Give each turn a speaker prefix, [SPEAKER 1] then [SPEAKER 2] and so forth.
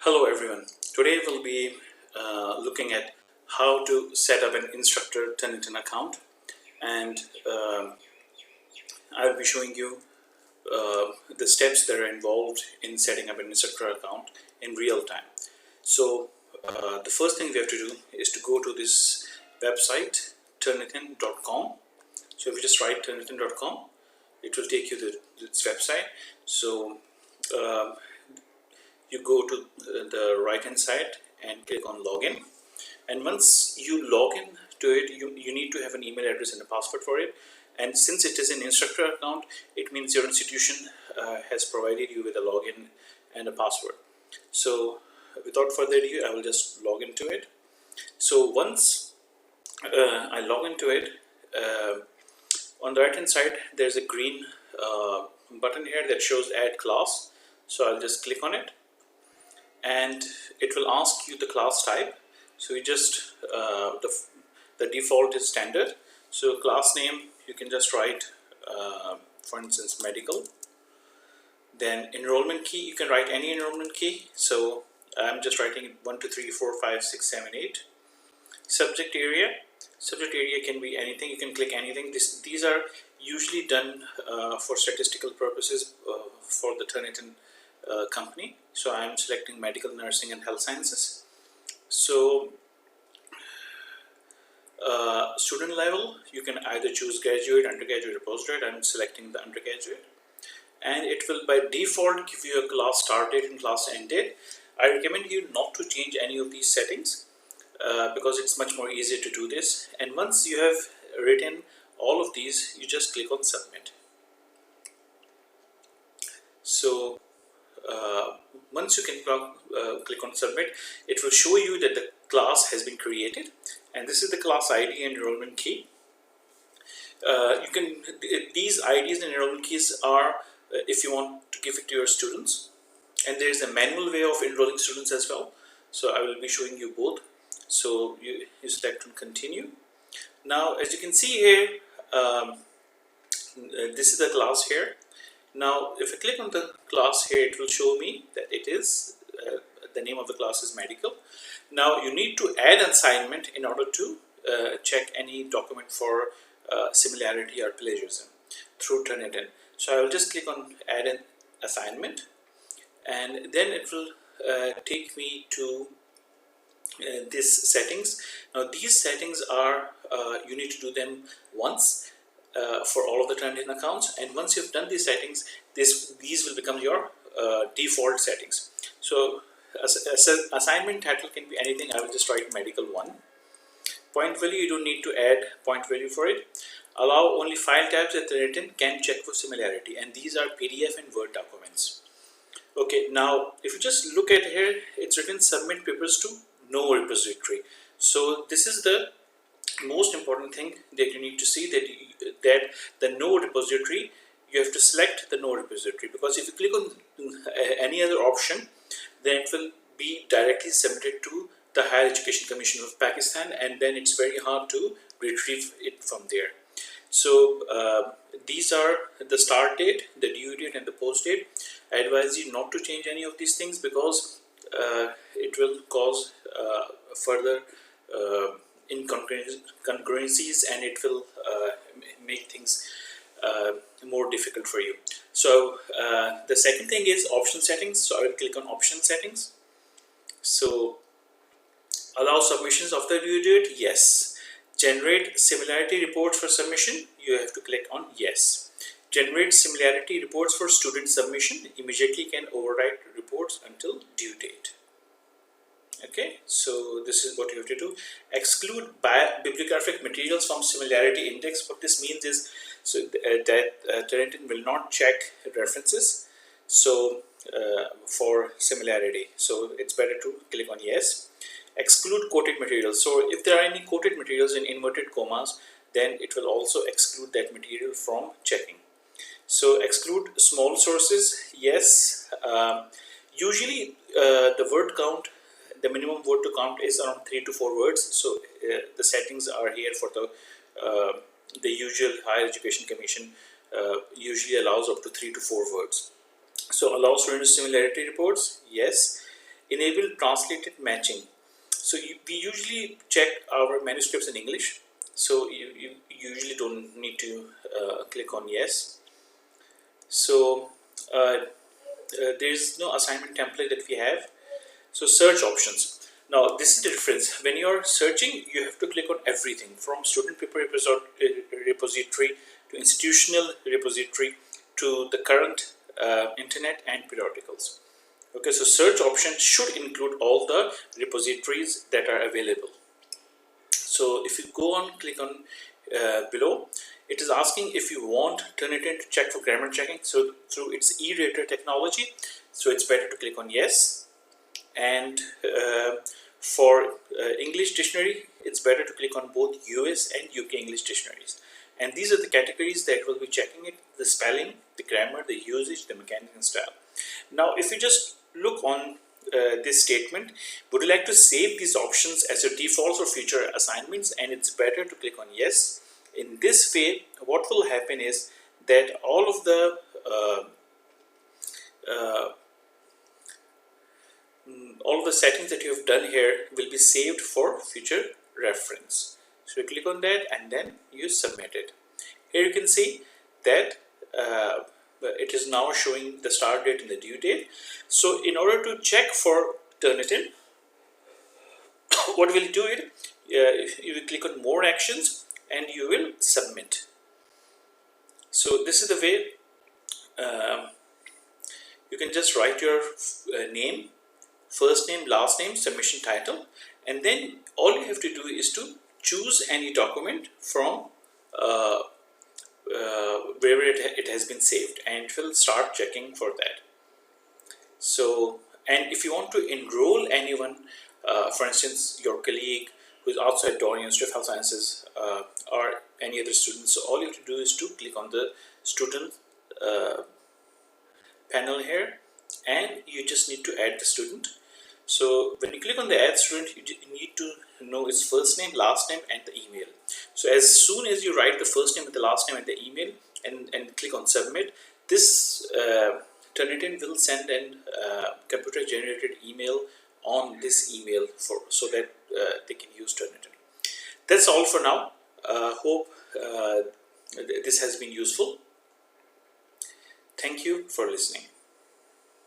[SPEAKER 1] Hello everyone. Today we'll be looking at how to set up an instructor Turnitin account, and I'll be showing you the steps that are involved in setting up an instructor account in real time. So the first thing we have to do is to go to this website turnitin.com. So if you just write turnitin.com, it will take you to this website. So you go to the right hand side and click on login, and once you log in to it, you need to have an email address and a password for it. And since it is an instructor account, it means your institution has provided you with a login and a password. So without further ado, I will just log into it. So once I log into it, on the right hand side there's a green button here that shows add class. So I'll just click on it, and it will ask you the class type. So you just the default is standard. So class name, you can just write for instance medical. Then enrollment key, you can write any enrollment key. So I'm just writing 1 2 3 4 5 6 7 8. Subject area can be anything. You can click anything. These are usually done for statistical purposes for the Turnitin company. So I'm selecting medical, nursing and health sciences. So student level, you can either choose graduate, undergraduate or postgraduate. I'm selecting the undergraduate, and it will by default give you a class start date and class end date. I recommend you not to change any of these settings because it's much more easier to do this. And once you have written all of these, you just click on submit. So once you can click on submit, it will show you that the class has been created, and this is the class ID and enrollment key. These IDs and enrollment keys are if you want to give it to your students, and there is a manual way of enrolling students as well. So I will be showing you both. So you select on continue. Now as you can see here, this is the class here. Now if I click on the class here, it will show me that it is the name of the class is medical. Now you need to add an assignment in order to check any document for similarity or plagiarism through Turnitin. So I will just click on add an assignment, and then it will take me to these settings. Now these settings are you need to do them once for all of the Turnitin accounts, and once you've done these settings, these will become your default settings. So assignment title can be anything. I will just write medical 1. Point value, you don't need to add point value for it. Allow only file types that Turnitin can check for similarity, and these are PDF and Word documents. Okay, now if you just look at here, it's written submit papers to no repository. So this is the most important thing that you need to see, that the no repository, you have to select the no repository, because if you click on any other option, then it will be directly submitted to the Higher Education Commission of Pakistan, and then it's very hard to retrieve it from there. So these are the start date, the due date and the post date. I advise you not to change any of these things, because it will cause further incongruencies, and it will make things more difficult for you. So the second thing is option settings. So I will click on option settings. So allow submissions of the due date, yes. Generate similarity reports for submission, you have to click on yes. Generate similarity reports for student submission, immediately can overwrite reports until due date. Okay, so this is what you have to do. Exclude bibliographic materials from similarity index. What this means is that Turnitin will not check references for similarity. So it's better to click on yes. Exclude quoted materials. So if there are any quoted materials in inverted commas, then it will also exclude that material from checking. So exclude small sources, yes. Usually the word count, the minimum word to count is around 3 to 4 words. So the settings are here for the usual Higher Education Commission usually allows up to 3 to 4 words. So allow student similarity reports, yes. enable translated matching. So we usually check our manuscripts in English, so you usually don't need to click on yes. So there is no assignment template that we have. So search options. Now this is the difference. When you are searching, you have to click on everything from student paper repository to institutional repository to the current internet and periodicals. Okay, so search option should include all the repositories that are available. So if you go on, click on below, it is asking if you want Turnitin to check for grammar checking. So through its e-rater technology, so it's better to click on yes. And for English dictionary, it's better to click on both US and UK English dictionaries. And these are the categories that will be checking it: the spelling, the grammar, the usage, the mechanics and style. Now, if you just look on this statement, would you like to save these options as your defaults or future assignments? And it's better to click on yes. In this way, what will happen is that all of the settings that you have done here will be saved for future reference. So you click on that and then you submit it. Here you can see that it is now showing the start date and the due date. So in order to check for Turnitin, what will do it? You will click on more actions and you will submit. So this is the way you can just write your name, first name, last name, submission title, and then all you have to do is to choose any document from wherever it has been saved, and it will start checking for that. So, and if you want to enroll anyone, for instance your colleague who is outside Dorian Institute of Health Sciences or any other students, so all you have to do is to click on the student panel here, and you just need to add the student. So when you click on the add student, you need to know its first name, last name and the email. So as soon as you write the first name and the last name and the email and click on submit, this Turnitin will send an computer generated email on this email so that they can use Turnitin. That's all for now. Hope this has been useful. Thank you for listening.